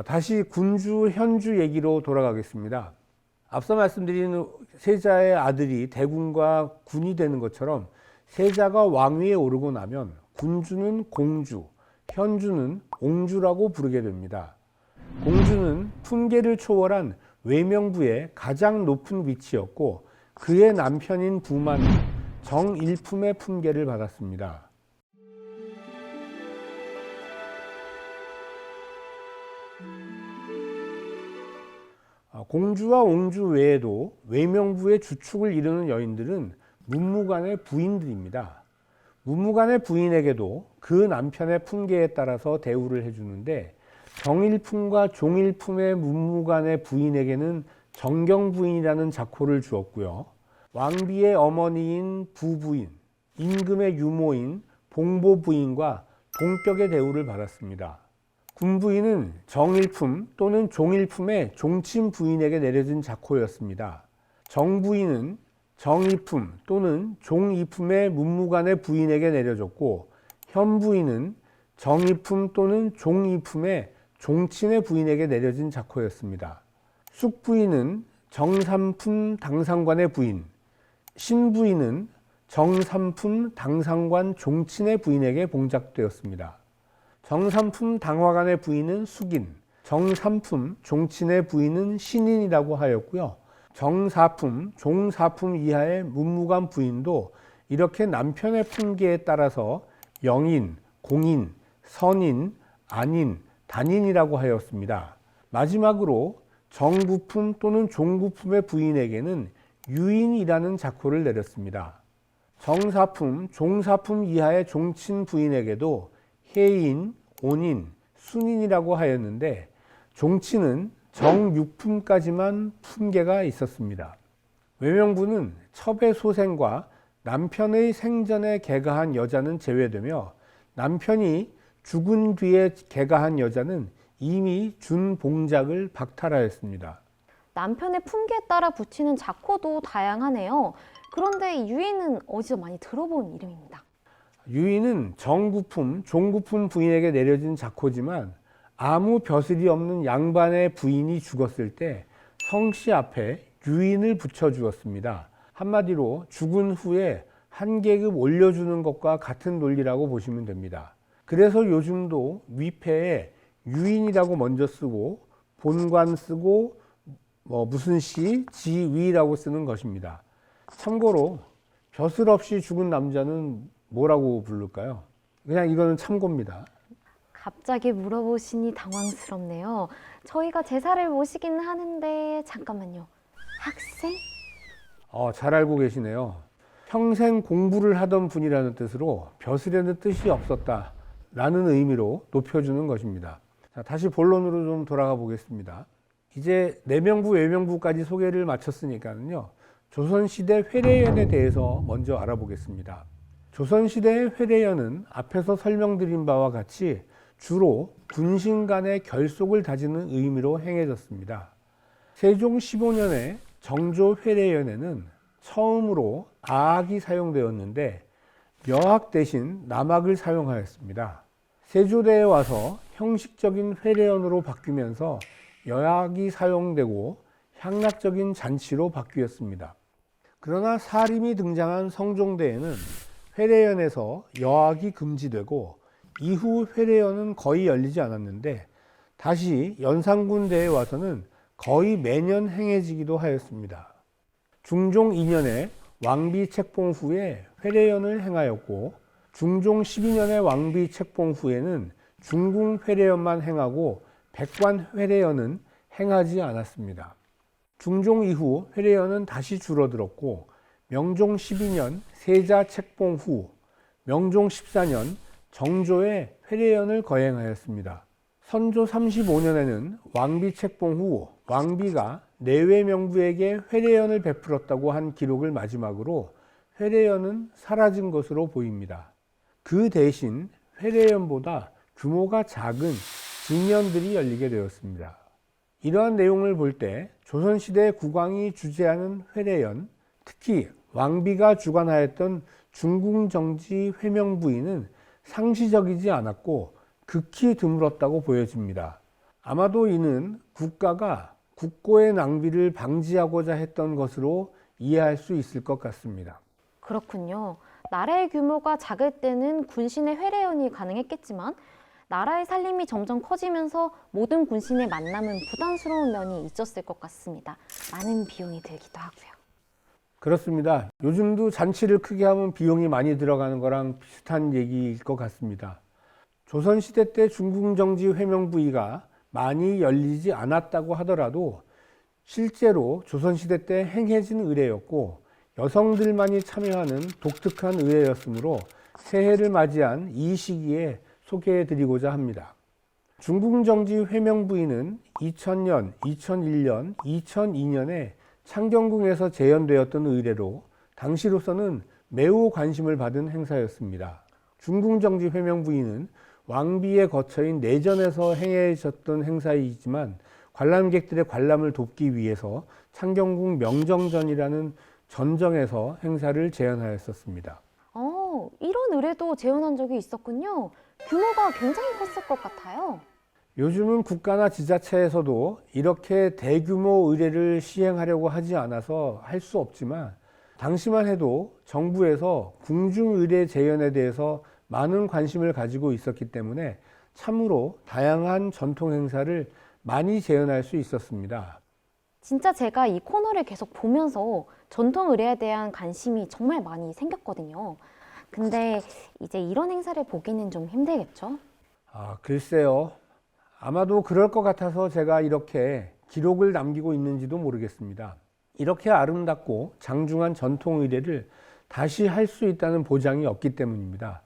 다시 군주, 현주 얘기로 돌아가겠습니다. 앞서 말씀드린 세자의 아들이 대군과 군이 되는 것처럼 세자가 왕위에 오르고 나면 군주는 공주, 현주는 옹주라고 부르게 됩니다. 공주는 품계를 초월한 외명부의 가장 높은 위치였고 그의 남편인 부만은 정일품의 품계를 받았습니다. 공주와 옹주 외에도 외명부의 주축을 이루는 여인들은 문무관의 부인들입니다. 문무관의 부인에게도 그 남편의 품계에 따라서 대우를 해주는데 정일품과 종일품의 문무관의 부인에게는 정경부인이라는 자코를 주었고요. 왕비의 어머니인 부부인, 임금의 유모인 봉보부인과 동격의 대우를 받았습니다. 군부인은 정일품 또는 종일품의 종친 부인에게 내려진 자코였습니다. 정부인은 정이품 또는 종이품의 문무관의 부인에게 내려졌고 현부인은 정이품 또는 종이품의 종친의 부인에게 내려진 자코였습니다. 숙부인은 정삼품 당상관의 부인, 신부인은 정삼품 당상관 종친의 부인에게 봉작되었습니다. 정삼품 당화관의 부인은 숙인, 정삼품 종친의 부인은 신인이라고 하였고요. 정사품, 종사품 이하의 문무관 부인도 이렇게 남편의 품계에 따라서 영인, 공인, 선인, 안인, 단인이라고 하였습니다. 마지막으로 정부품 또는 종부품의 부인에게는 유인이라는 자코를 내렸습니다. 정사품, 종사품 이하의 종친 부인에게도 혜인, 온인, 순인이라고 하였는데 종친은 정육품까지만 품계가 있었습니다. 외명부는 첩의 소생과 남편의 생전에 개가한 여자는 제외되며 남편이 죽은 뒤에 개가한 여자는 이미 준 봉작을 박탈하였습니다. 남편의 품계에 따라 붙이는 자코도 다양하네요. 그런데 유인은 어디서 많이 들어본 이름입니다. 유인은 정구품, 종구품 부인에게 내려진 자코지만 아무 벼슬이 없는 양반의 부인이 죽었을 때 성씨 앞에 유인을 붙여주었습니다. 한마디로 죽은 후에 한 계급 올려주는 것과 같은 논리라고 보시면 됩니다. 그래서 요즘도 위패에 유인이라고 먼저 쓰고 본관 쓰고 무슨 시, 지위라고 쓰는 것입니다. 참고로 벼슬 없이 죽은 남자는 뭐라고 부를까요? 그냥 이거는 참고입니다. 갑자기 물어보시니 당황스럽네요. 저희가 제사를 모시기는 하는데 잠깐만요. 학생? 잘 알고 계시네요. 평생 공부를 하던 분이라는 뜻으로 벼슬에는 뜻이 없었다라는 의미로 높여주는 것입니다. 자, 다시 본론으로 좀 돌아가 보겠습니다. 이제 내명부, 외명부까지 소개를 마쳤으니까요. 조선시대 회례연에 대해서 먼저 알아보겠습니다. 조선시대의 회례연은 앞에서 설명드린 바와 같이 주로 군신 간의 결속을 다지는 의미로 행해졌습니다. 세종 15년에 정조 회례연에는 처음으로 아악이 사용되었는데 여악 대신 남악을 사용하였습니다. 세조대에 와서 형식적인 회례연으로 바뀌면서 여악이 사용되고 향락적인 잔치로 바뀌었습니다. 그러나 사림이 등장한 성종대에는 회례연에서 여악이 금지되고 이후 회례연은 거의 열리지 않았는데 다시 연산군대에 와서는 거의 매년 행해지기도 하였습니다. 중종 2년에 왕비 책봉 후에 회례연을 행하였고 중종 12년에 왕비 책봉 후에는 중궁 회례연만 행하고 백관 회례연은 행하지 않았습니다. 중종 이후 회례연은 다시 줄어들었고 명종 12년 세자 책봉 후 명종 14년 정조에 회례연을 거행하였습니다. 선조 35년에는 왕비 책봉 후 왕비가 내외 명부에게 회례연을 베풀었다고 한 기록을 마지막으로 회례연은 사라진 것으로 보입니다. 그 대신 회례연보다 규모가 작은 직년들이 열리게 되었습니다. 이러한 내용을 볼 때 조선시대 국왕이 주재하는 회례연, 특히 왕비가 주관하였던 중궁정지 회명부인은 상시적이지 않았고 극히 드물었다고 보여집니다. 아마도 이는 국가가 국고의 낭비를 방지하고자 했던 것으로 이해할 수 있을 것 같습니다. 그렇군요. 나라의 규모가 작을 때는 군신의 회례연이 가능했겠지만 나라의 살림이 점점 커지면서 모든 군신의 만남은 부담스러운 면이 있었을 것 같습니다. 많은 비용이 들기도 하고요. 그렇습니다. 요즘도 잔치를 크게 하면 비용이 많이 들어가는 거랑 비슷한 얘기일 것 같습니다. 조선시대 때 중궁정지 회명부위가 많이 열리지 않았다고 하더라도 실제로 조선시대 때 행해진 의례였고 여성들만이 참여하는 독특한 의례였으므로 새해를 맞이한 이 시기에 소개해 드리고자 합니다. 중궁정지 회명부위는 2000년, 2001년, 2002년에 창경궁에서 재현되었던 의례로 당시로서는 매우 관심을 받은 행사였습니다. 중궁정지 회명부위는 왕비의 거처인 내전에서 행해졌던 행사이지만 관람객들의 관람을 돕기 위해서 창경궁 명정전이라는 전정에서 행사를 재현하였었습니다. 이런 의례도 재현한 적이 있었군요. 규모가 굉장히 컸을 것 같아요. 요즘은 국가나 지자체에서도 이렇게 대규모 의례를 시행하려고 하지 않아서 할 수 없지만 당시만 해도 정부에서 궁중의례 재현에 대해서 많은 관심을 가지고 있었기 때문에 참으로 다양한 전통 행사를 많이 재현할 수 있었습니다. 진짜 제가 이 코너를 계속 보면서 전통 의례에 대한 관심이 정말 많이 생겼거든요. 근데 이제 이런 행사를 보기는 좀 힘들겠죠? 글쎄요. 아마도 그럴 것 같아서 제가 이렇게 기록을 남기고 있는지도 모르겠습니다. 이렇게 아름답고 장중한 전통 의례를 다시 할 수 있다는 보장이 없기 때문입니다.